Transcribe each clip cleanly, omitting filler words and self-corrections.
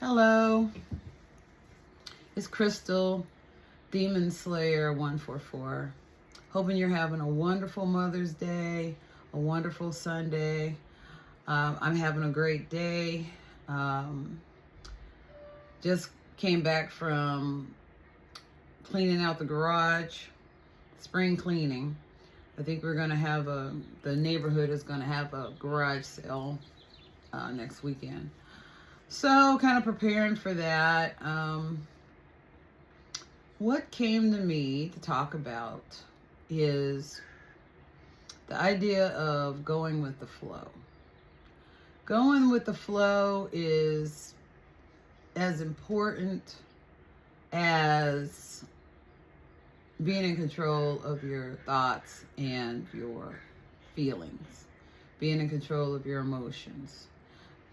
Hello, it's Crystal, Demon Slayer 144. Hoping you're having a wonderful Mother's Day, a wonderful Sunday. I'm having a great day. Just came back from cleaning out the garage, spring cleaning. I think we're going to have the neighborhood is going to have a garage sale next weekend. So, kind of preparing for that. What came to me to talk about is the idea of going with the flow. Going with the flow is as important as being in control of your thoughts and your feelings, being in control of your emotions.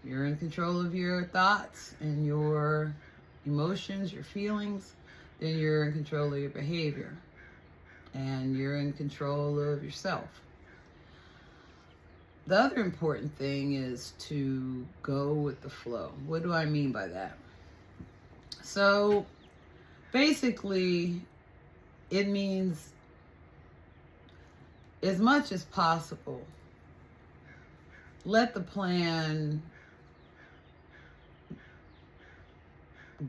You're in control of your thoughts and your emotions, your feelings, then you're in control of your behavior. And you're in control of yourself. The other important thing is to go with the flow. What do I mean by that? So, basically, it means as much as possible, let the plan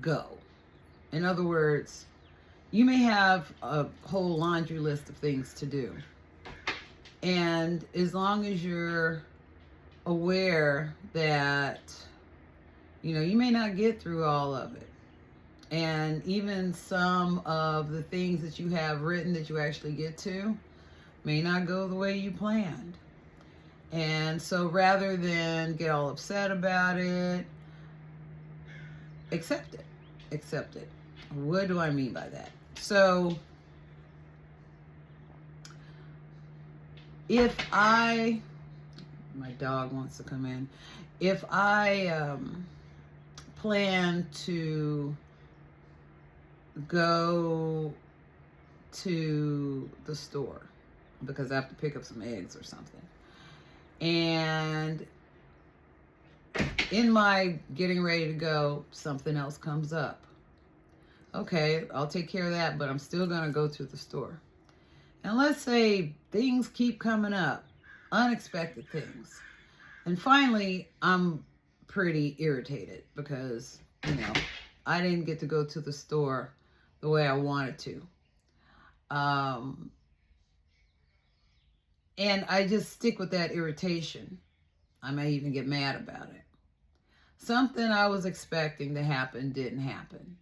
go. In other words, you may have a whole laundry list of things to do. And as long as you're aware that, you may not get through all of it. And even some of the things that you have written that you actually get to may not go the way you planned. And so rather than get all upset about it, accept it. Accept it. What do I mean by that? So, my dog wants to come in. If I plan to go to the store because I have to pick up some eggs or something, and in my getting ready to go, something else comes up. Okay, I'll take care of that, but I'm still going to go to the store. And let's say things keep coming up, unexpected things. And finally, I'm pretty irritated because, I didn't get to go to the store the way I wanted to. And I just stick with that irritation. I may even get mad about it. Something I was expecting to happen didn't happen.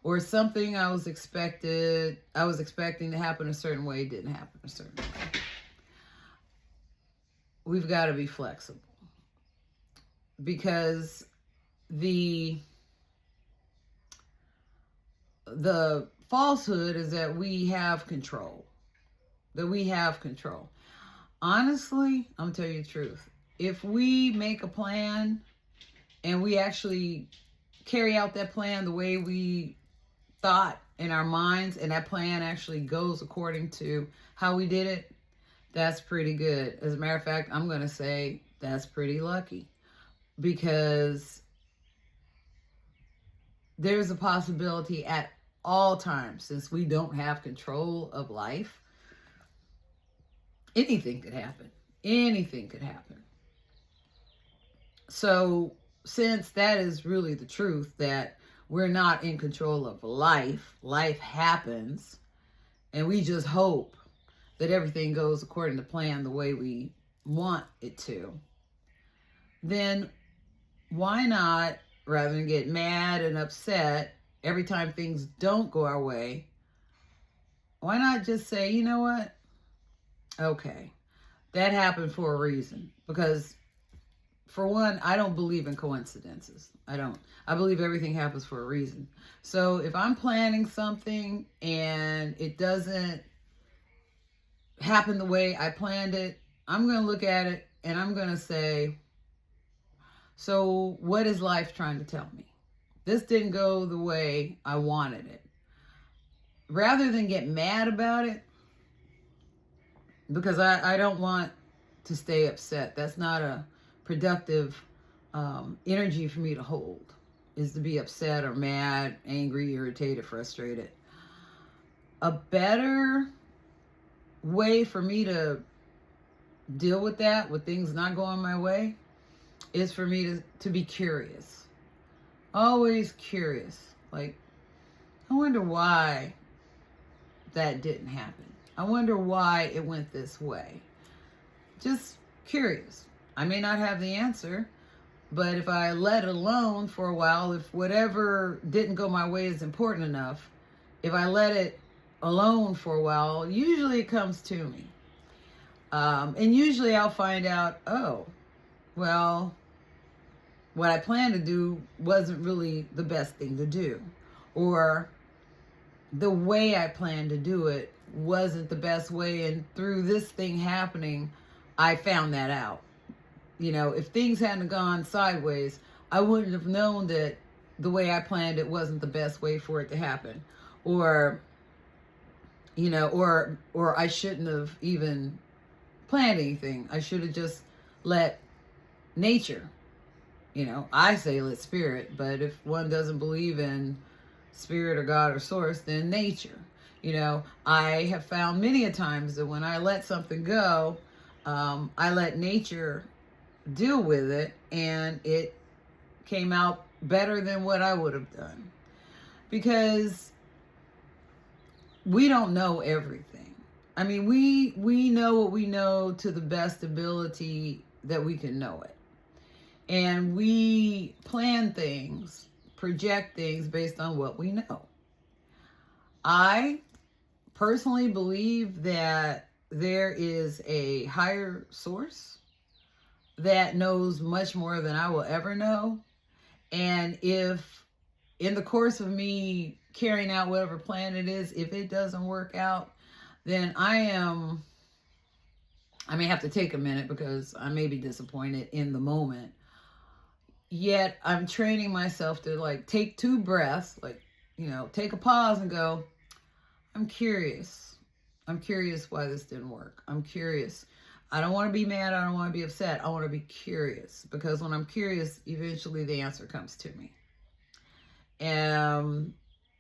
Or something I was expecting to happen a certain way didn't happen a certain way. We've got to be flexible. Because the falsehood is that we have control. Honestly, I'm telling you the truth. If we make a plan and we actually carry out that plan the way we thought in our minds, and that plan actually goes according to how we did it, that's pretty good. As a matter of fact, I'm going to say that's pretty lucky, because there's a possibility at all times, since we don't have control of life, anything could happen. Anything could happen. So, since that is really the truth, that we're not in control of life happens, and we just hope that everything goes according to plan the way we want it to, then why not, rather than get mad and upset every time things don't go our way, why not just say, you know what? Okay, that happened for a reason. Because, for one, I don't believe in coincidences. I don't. I believe everything happens for a reason. So if I'm planning something and it doesn't happen the way I planned it, I'm going to look at it and I'm going to say, so what is life trying to tell me? This didn't go the way I wanted it. Rather than get mad about it, because I don't want to stay upset. That's not a productive energy for me to hold. is to be upset or mad, angry, irritated, frustrated. A better way for me to deal with that, with things not going my way, is for me to be curious. Always curious. Like, I wonder why that didn't happen. I wonder why it went this way. Just curious. I may not have the answer, but if I let it alone for a while, if whatever didn't go my way is important enough, if I let it alone for a while, usually it comes to me. And usually I'll find out, oh, well, what I planned to do wasn't really the best thing to do. Or the way I planned to do it wasn't the best way. And through this thing happening, I found that out. You know, if things hadn't gone sideways, I wouldn't have known that the way I planned it wasn't the best way for it to happen. Or, you know, or I shouldn't have even planned anything. I should have just let nature, you know, I say let spirit, but if one doesn't believe in spirit or God or source, then nature. You know, I have found many a times that when I let something go, I let nature deal with it, and it came out better than what I would have done. Because we don't know everything. I mean, we know what we know to the best ability that we can know it. And we plan things, project things based on what we know. I personally believe that there is a higher source that knows much more than I will ever know. And if in the course of me carrying out whatever plan it is, if it doesn't work out, then I may have to take a minute because I may be disappointed in the moment. Yet I'm training myself to like take 2 breaths, like, you know, take a pause and go, I'm curious. I'm curious why this didn't work. I'm curious. I don't want to be mad. I don't want to be upset. I want to be curious, because when I'm curious, eventually the answer comes to me.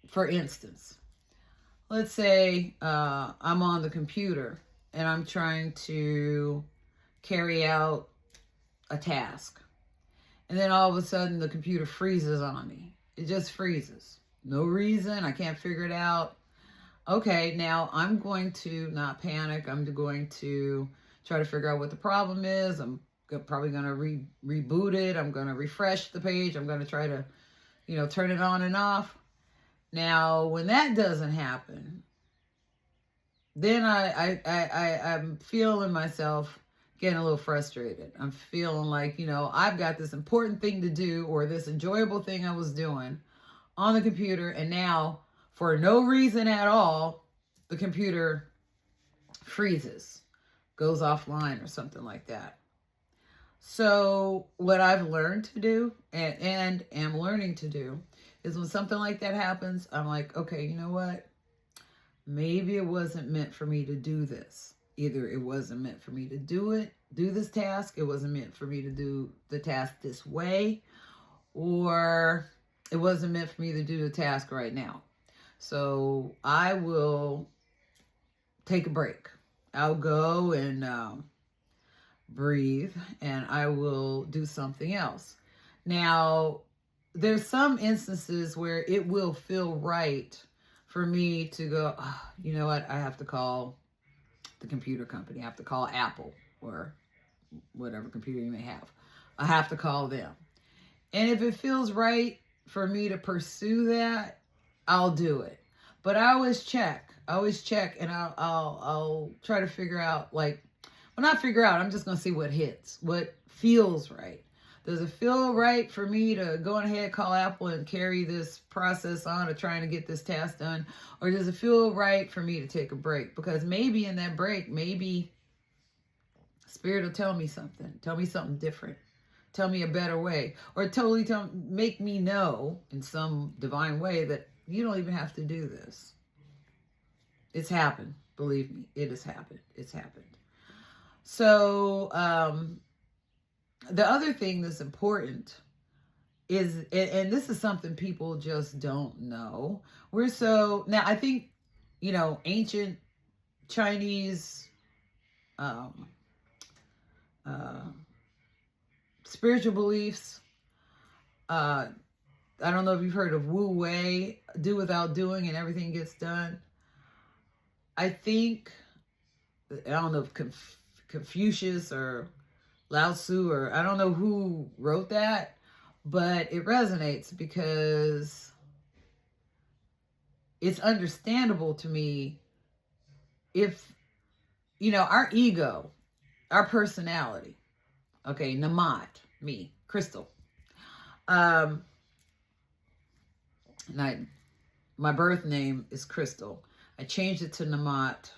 For instance, let's say I'm on the computer and I'm trying to carry out a task. And then all of a sudden the computer freezes on me. It just freezes. No reason. I can't figure it out. Okay, now I'm going to not panic. I'm going to try to figure out what the problem is. I'm probably going to reboot it. I'm going to refresh the page. I'm going to try to, you know, turn it on and off. Now, when that doesn't happen, then I'm feeling myself getting a little frustrated. I'm feeling like, you know, I've got this important thing to do, or this enjoyable thing I was doing on the computer, and now for no reason at all, the computer freezes, goes offline or something like that. So what I've learned to do and am learning to do is when something like that happens, I'm like, okay, you know what? Maybe it wasn't meant for me to do this. Either it wasn't meant for me to do this task. It wasn't meant for me to do the task this way, or it wasn't meant for me to do the task right now. So I will take a break. I'll go and breathe, and I will do something else. Now, there's some instances where it will feel right for me to go, oh, you know what, I have to call the computer company. I have to call Apple or whatever computer you may have. I have to call them. And if it feels right for me to pursue that, I'll do it. But I always check, and I'll try to figure out, like, well, not figure out, I'm just going to see what hits, what feels right. Does it feel right for me to go ahead, call Apple, and carry this process on of trying to get this task done? Or does it feel right for me to take a break? Because maybe in that break, maybe Spirit will tell me something different. Tell me a better way. Or totally make me know in some divine way that you don't even have to do this. It's happened. Believe me, it has happened. It's happened. So, the other thing that's important and this is something people just don't know. We're so, now I think, ancient Chinese um, uh, spiritual beliefs. I don't know if you've heard of Wu Wei, do without doing and everything gets done. I think, I don't know if Confucius or Lao Tzu, or I don't know who wrote that, but it resonates because it's understandable to me. If, our ego, our personality, okay, Namat, me, Crystal, and my birth name is Crystal. I changed it to Namat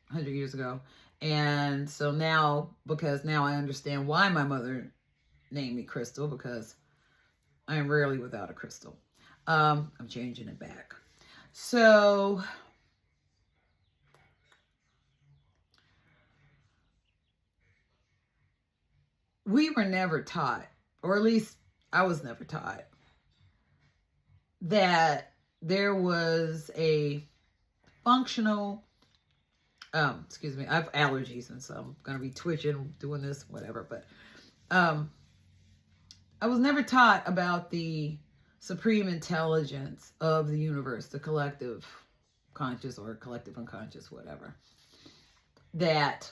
100 years ago. And so now, because now I understand why my mother named me Crystal, because I am rarely without a crystal. I'm changing it back. So we were never taught, or at least I was never taught, that there was a functional, excuse me, I have allergies, and so I'm going to be twitching, doing this, whatever. But I was never taught about the supreme intelligence of the universe, the collective conscious or collective unconscious, whatever, that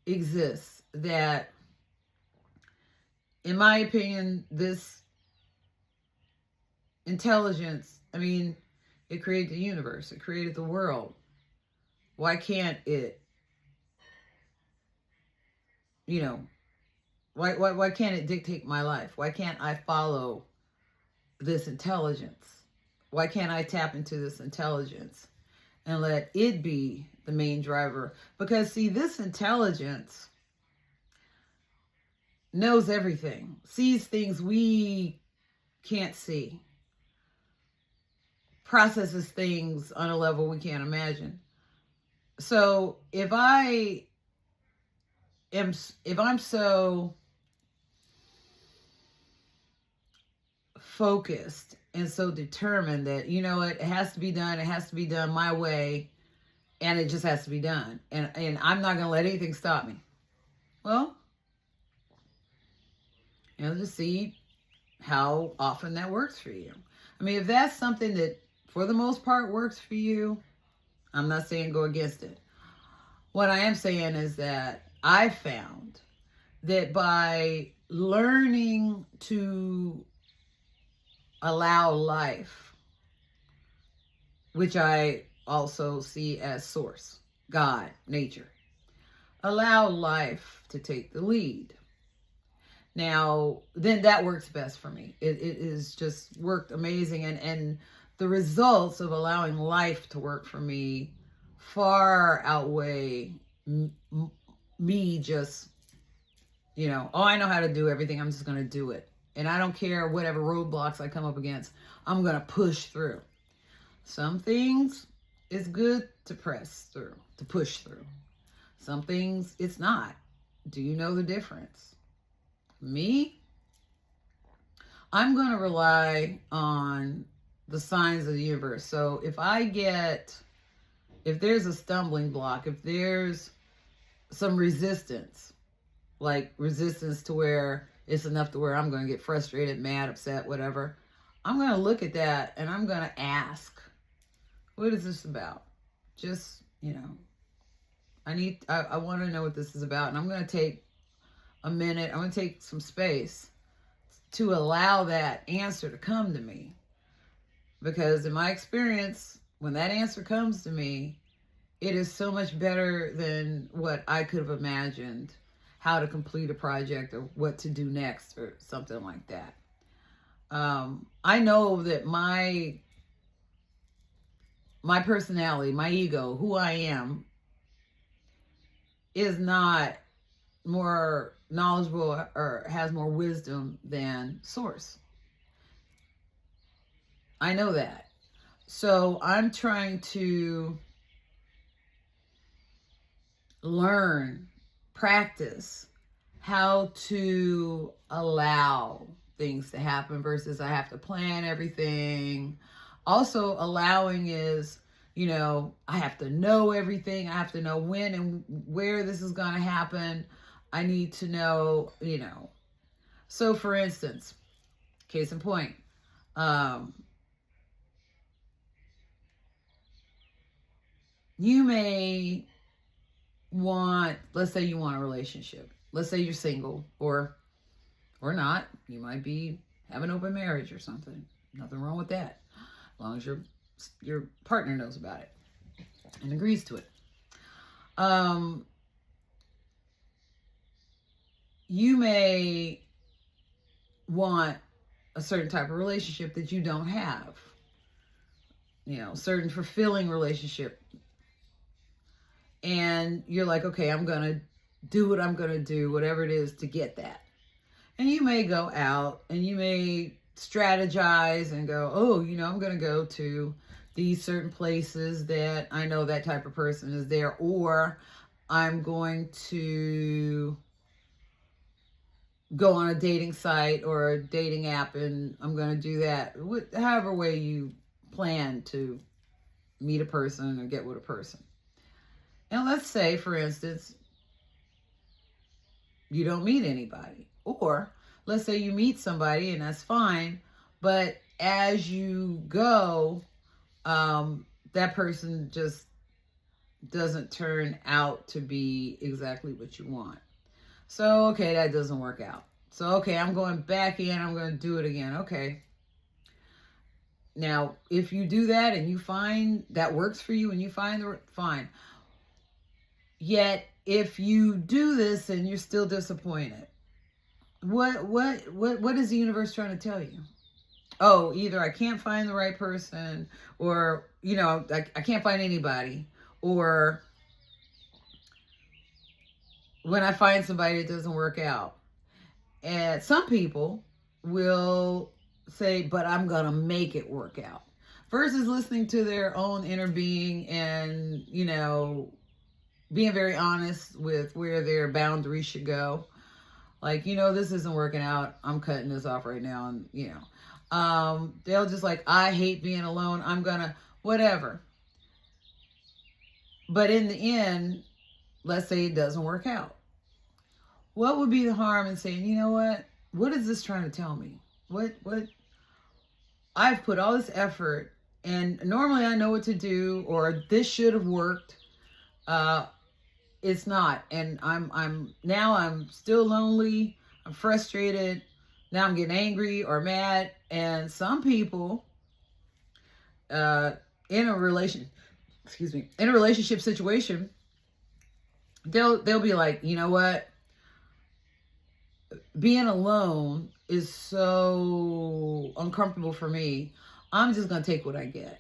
exists. That, in my opinion, this intelligence, it created the universe, it created the world. Why can't it, why can't it dictate my life? Why can't I follow this intelligence? Why can't I tap into this intelligence and let it be the main driver? Because, see, this intelligence knows everything, sees things we can't see, processes things on a level we can't imagine. So if I'm so focused and so determined that, it has to be done my way, and it just has to be done, and I'm not going to let anything stop me. Well, just see how often that works for you. If that's something that for the most part works for you, I'm not saying go against it. What I am saying is that I found that by learning to allow life, which I also see as source, God, nature, allow life to take the lead. Now, then that works best for me. It is just worked amazing. And the results of allowing life to work for me far outweigh me just, I know how to do everything, I'm just going to do it. And I don't care whatever roadblocks I come up against, I'm going to push through. Some things it's good to press through, to push through. Some things it's not. Do you know the difference? Me, I'm going to rely on the signs of the universe. So if there's a stumbling block, if there's some resistance, like resistance to where it's enough to where I'm going to get frustrated, mad, upset, whatever, I'm going to look at that and I'm going to ask, what is this about? Just, I want to know what this is about. And I'm going to take a minute, I'm going to take some space to allow that answer to come to me. Because in my experience, when that answer comes to me, it is so much better than what I could have imagined, how to complete a project or what to do next or something like that. I know that my personality, my ego, who I am, is not more knowledgeable or has more wisdom than source. I know that. So I'm trying to learn, practice how to allow things to happen versus I have to plan everything. Also, allowing is, I have to know everything. I have to know when and where this is going to happen. I need to know. So, for instance, case in point, you may want, let's say you want a relationship. Let's say you're single or not. You might be have an open marriage or something. Nothing wrong with that, as long as your partner knows about it and agrees to it. You may want a certain type of relationship that you don't have. Certain fulfilling relationship. And you're like, okay, I'm going to do what I'm going to do, whatever it is to get that. And you may go out and you may strategize and go, oh, I'm going to go to these certain places that I know that type of person is there, or I'm going to go on a dating site or a dating app and I'm going to do that. However way you plan to meet a person or get with a person. And let's say, for instance, you don't meet anybody. Or let's say you meet somebody and that's fine. But as you go, that person just doesn't turn out to be exactly what you want. So, okay, that doesn't work out. So, okay, I'm going back in. I'm going to do it again. Okay. Now, if you do that and you find that works for you and you find fine. Yet, if you do this and you're still disappointed, what is the universe trying to tell you? Oh, either I can't find the right person, or I can't find anybody, or when I find somebody, it doesn't work out. And some people will say, but I'm gonna make it work out, versus listening to their own inner being and being very honest with where their boundaries should go. Like, this isn't working out. I'm cutting this off right now. And, they'll just like, I hate being alone. I'm gonna, whatever. But in the end, let's say it doesn't work out. What would be the harm in saying, you know what is this trying to tell me? What, I've put all this effort and normally I know what to do, or this should have worked. It's not. And I'm still lonely. I'm frustrated. Now I'm getting angry or mad. And some people, in a relationship situation, they'll be like, you know what? Being alone is so uncomfortable for me. I'm just going to take what I get.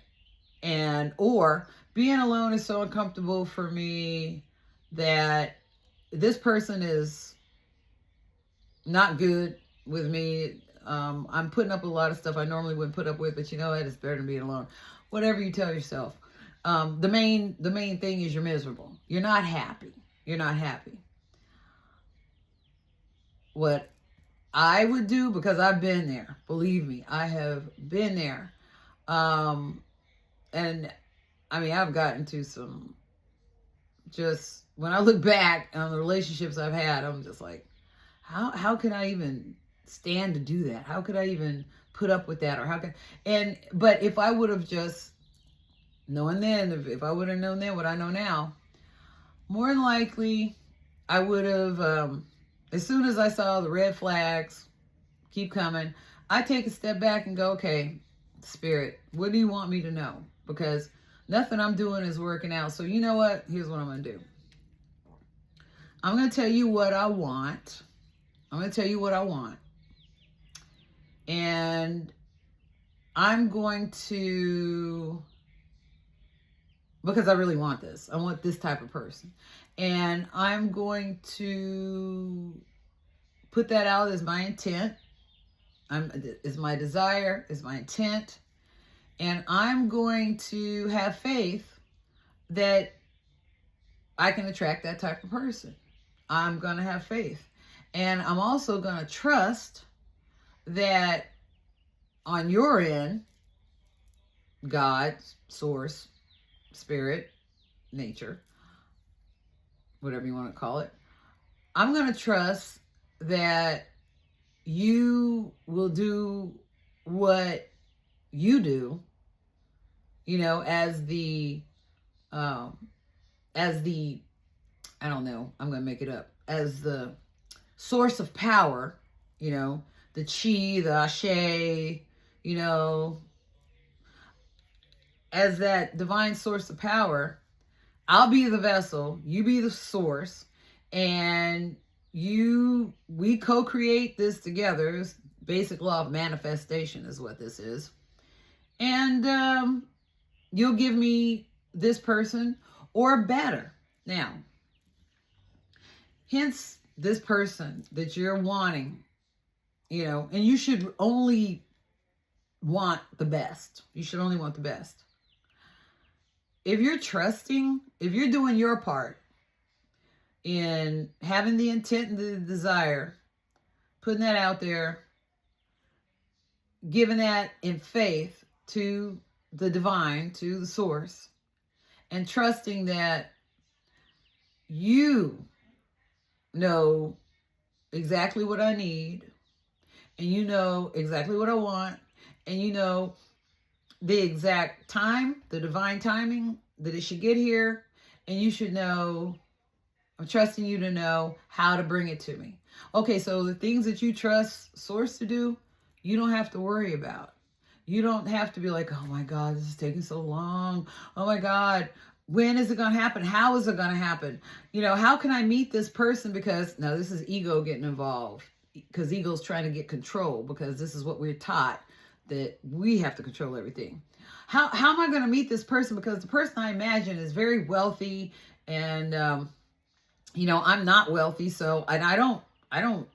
Or being alone is so uncomfortable for me that this person is not good with me. I'm putting up with a lot of stuff I normally wouldn't put up with, but it's better than being alone. Whatever you tell yourself. The main thing is you're miserable. You're not happy. What I would do, because I've been there, believe me, I have been there. And I've gotten to some, just when I look back on the relationships I've had, I'm just like, how can I even stand to do that? How could I even put up with that? Or but if I would have just known then, if I would have known then what I know now, more than likely I would have, as soon as I saw the red flags keep coming, I take a step back and go, okay, Spirit, what do you want me to know? Because nothing I'm doing is working out. So you know what? Here's what I'm going to do. I'm going to tell you what I want. And I'm going to, because I really want this. I want this type of person. And I'm going to put that out as my intent. Is my desire, is my intent. And I'm going to have faith that I can attract that type of person. I'm going to have faith. And I'm also going to trust that on your end, God, source, spirit, nature, whatever you want to call it, I'm going to trust that you will do what you do, um, I don't know, I'm going to make it up, as the source of power, the chi, the ashe, you know, as that divine source of power. I'll be the vessel, you be the source, and we co-create this together. It's basic law of manifestation is what this is. And you'll give me this person or better. Now, hence this person that you're wanting, and you should only want the best. You should only want the best. If you're trusting, if you're doing your part in having the intent and the desire, putting that out there, giving that in faith to the divine, to the source, and trusting that you know exactly what I need, and you know exactly what I want, and you know the exact time, the divine timing that it should get here, and you should know, I'm trusting you to know how to bring it to me. Okay, so the things that you trust source to do, you don't have to worry about. You don't have to be like, oh my God, this is taking so long. Oh my God, when is it going to happen? How is it going to happen? How can I meet this person? Because now this is ego getting involved, because ego's trying to get control, because this is what we're taught, that we have to control everything. How am I going to meet this person? Because the person I imagine is very wealthy, and I'm not wealthy, so, and I don't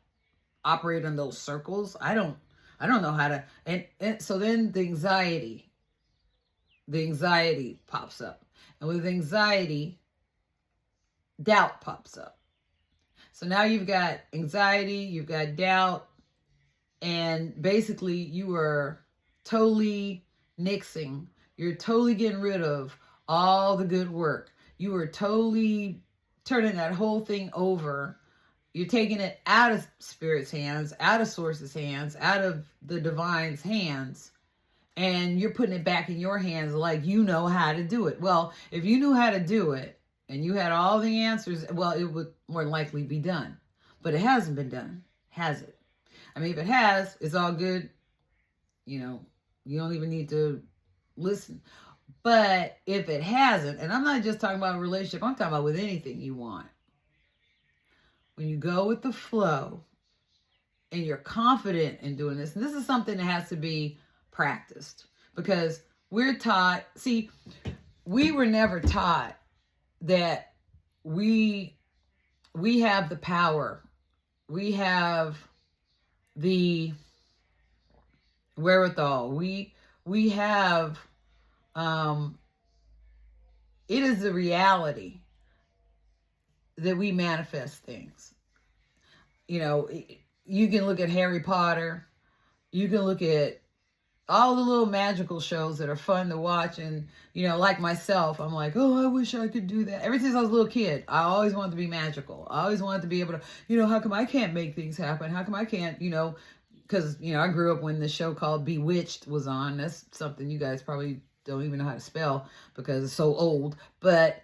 operate in those circles. I don't know how to, and so then the anxiety pops up, and with anxiety, doubt pops up. So now you've got anxiety, you've got doubt, and basically you are totally nixing. You're totally getting rid of all the good work. You are totally turning that whole thing over. You're taking it out of Spirit's hands, out of Source's hands, out of the Divine's hands, and you're putting it back in your hands like you know how to do it. Well, if you knew how to do it and you had all the answers, well, it would more likely be done. But it hasn't been done, has it? I mean, if it has, it's all good. You don't even need to listen. But if it hasn't, and I'm not just talking about a relationship, I'm talking about with anything you want. When you go with the flow and you're confident in doing this, and this is something that has to be practiced, because we're taught, we were never taught that we have the power. We have the wherewithal. We have, it is the reality that we manifest things. You can look at Harry Potter. You can look at all the little magical shows that are fun to watch. And, like myself, I'm like, oh, I wish I could do that. Ever since I was a little kid, I always wanted to be magical. I always wanted to be able to, how come I can't make things happen? How come I can't, because, I grew up when the show called Bewitched was on. That's something you guys probably don't even know how to spell because it's so old. But,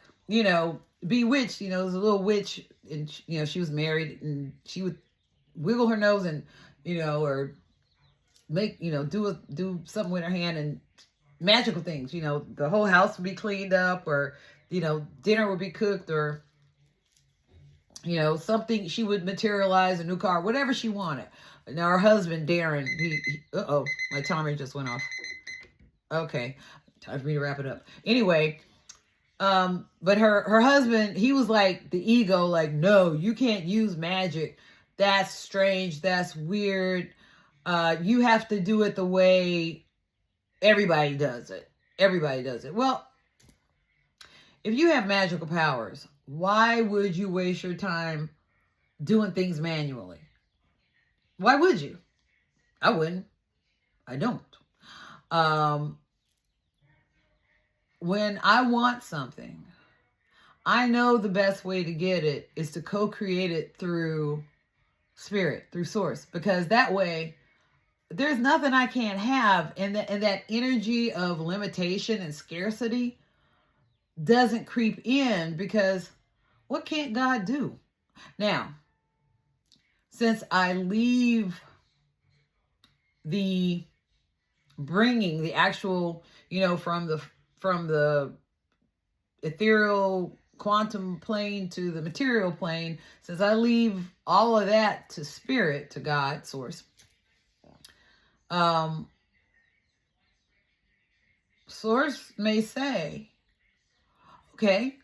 Bewitched, there's a little witch, and, she was married, and she would wiggle her nose and, or make, do something with her hand, and magical things, the whole house would be cleaned up, or, dinner would be cooked, or, something, she would materialize a new car, whatever she wanted. Now her husband, Darren, my timer just went off. Okay, time for me to wrap it up. Anyway, but her husband, he was like the ego, like, no, you can't use magic. That's strange. That's weird. You have to do it the way everybody does it. Everybody does it. Well, if you have magical powers, why would you waste your time doing things manually? Why would you? I wouldn't. I don't. Um, when I want something, I know the best way to get it is to co-create it through spirit, through source, because that way there's nothing I can't have, and that energy of limitation and scarcity doesn't creep in, because what can't God do? Now, since I leave the bringing the actual, from the ethereal quantum plane to the material plane, since I leave all of that to spirit, to God, source, source may say, okay,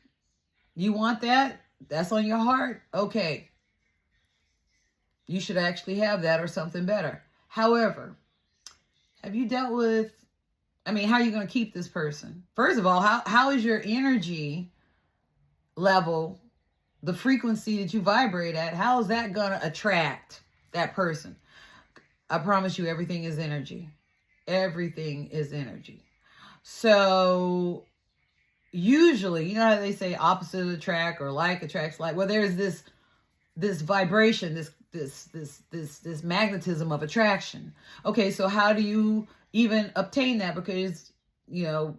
you want that? That's on your heart? Okay. You should actually have that or something better. However, have you dealt with, how are you going to keep this person? First of all, how is your energy level, the frequency that you vibrate at, how is that going to attract that person? I promise you, everything is energy. Everything is energy. So usually, you know how they say opposite attract or like attracts like? Well, there's this vibration, this magnetism of attraction. Okay, so how do you even obtain that? Because, to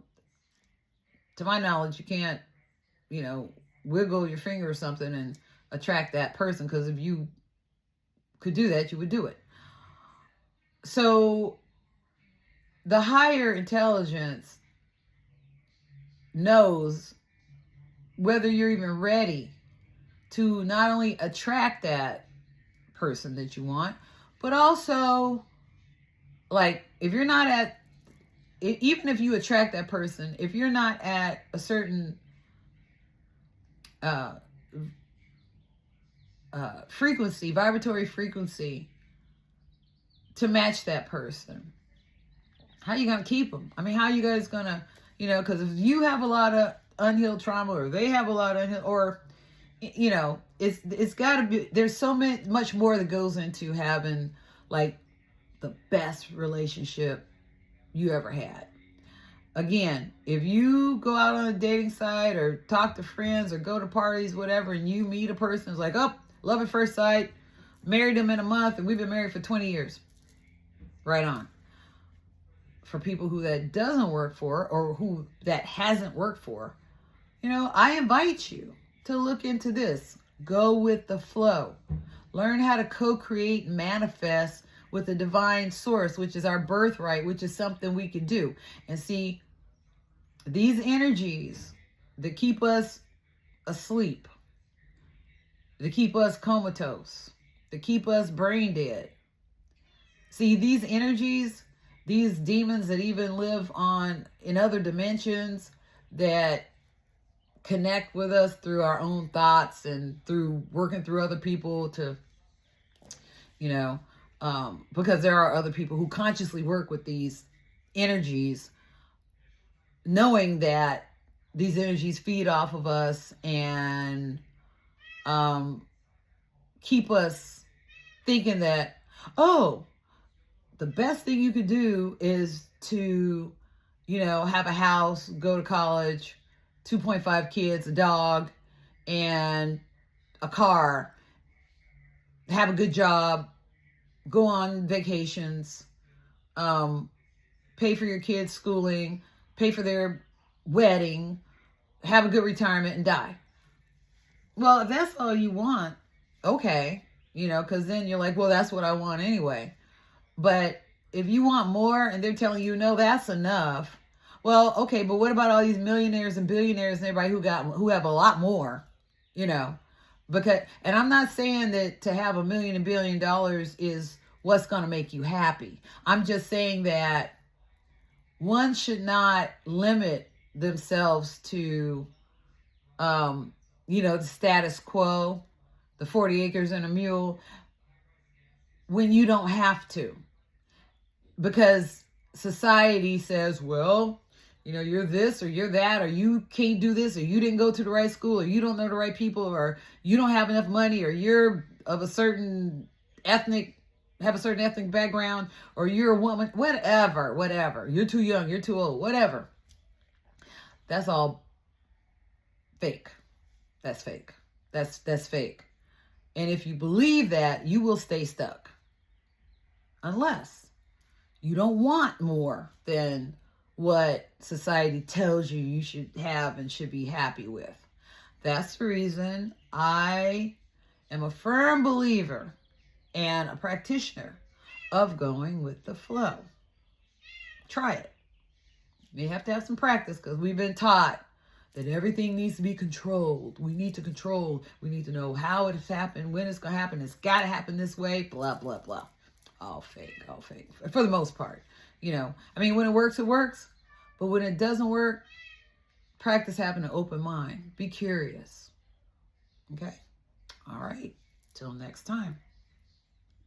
my knowledge, you can't, wiggle your finger or something and attract that person, because if you could do that, you would do it. So the higher intelligence knows whether you're even ready to not only attract that person that you want, but also, like, if you're not at, even if you attract that person, if you're not at a certain frequency, vibratory frequency to match that person, how are you going to keep them? How are you guys going to, because if you have a lot of unhealed trauma, or they have a lot of unhealed, or, it's got to be, there's so much more that goes into having, like, the best relationship you ever had. Again, if you go out on a dating site or talk to friends or go to parties, whatever, and you meet a person who's like, oh, love at first sight, married them in a month, and we've been married for 20 years. Right on. For people who that doesn't work for, or who that hasn't worked for, I invite you to look into this. Go with the flow. Learn how to co-create and manifest with the divine source, which is our birthright, which is something we can do. And see, these energies that keep us asleep, that keep us comatose, that keep us brain dead. See, these energies, these demons that even live in other dimensions, that connect with us through our own thoughts and through working through other people to, because there are other people who consciously work with these energies, knowing that these energies feed off of us and keep us thinking that, oh, the best thing you could do is to, have a house, go to college, 2.5 kids, a dog, and a car, have a good job, go on vacations, pay for your kids' schooling, pay for their wedding, have a good retirement, and die. Well, if that's all you want, okay, because then you're like, well, that's what I want anyway. But if you want more and they're telling you, no, that's enough. Well, okay, but what about all these millionaires and billionaires and everybody who have a lot more, Because, and I'm not saying that to have $1 million and $1 billion is what's going to make you happy. I'm just saying that one should not limit themselves to, the status quo, the 40 acres and a mule, when you don't have to. Because society says, well, you're this or you're that, or you can't do this, or you didn't go to the right school, or you don't know the right people, or you don't have enough money, or you're of a certain ethnic, have a certain ethnic background, or you're a woman, whatever. You're too young, you're too old, whatever. That's all fake. That's fake. That's fake. And if you believe that, you will stay stuck. Unless you don't want more than what society tells you should have and should be happy with. That's the reason I am a firm believer and a practitioner of going with the flow. Try it. You have to have some practice because we've been taught that everything needs to be controlled. We need to control. We need to know how it's happened, when it's going to happen. It's got to happen this way, blah, blah, blah. All fake, for the most part. You know, I mean, when it works, it works. But when it doesn't work, practice having an open mind. Be curious. Okay? All right. Till next time.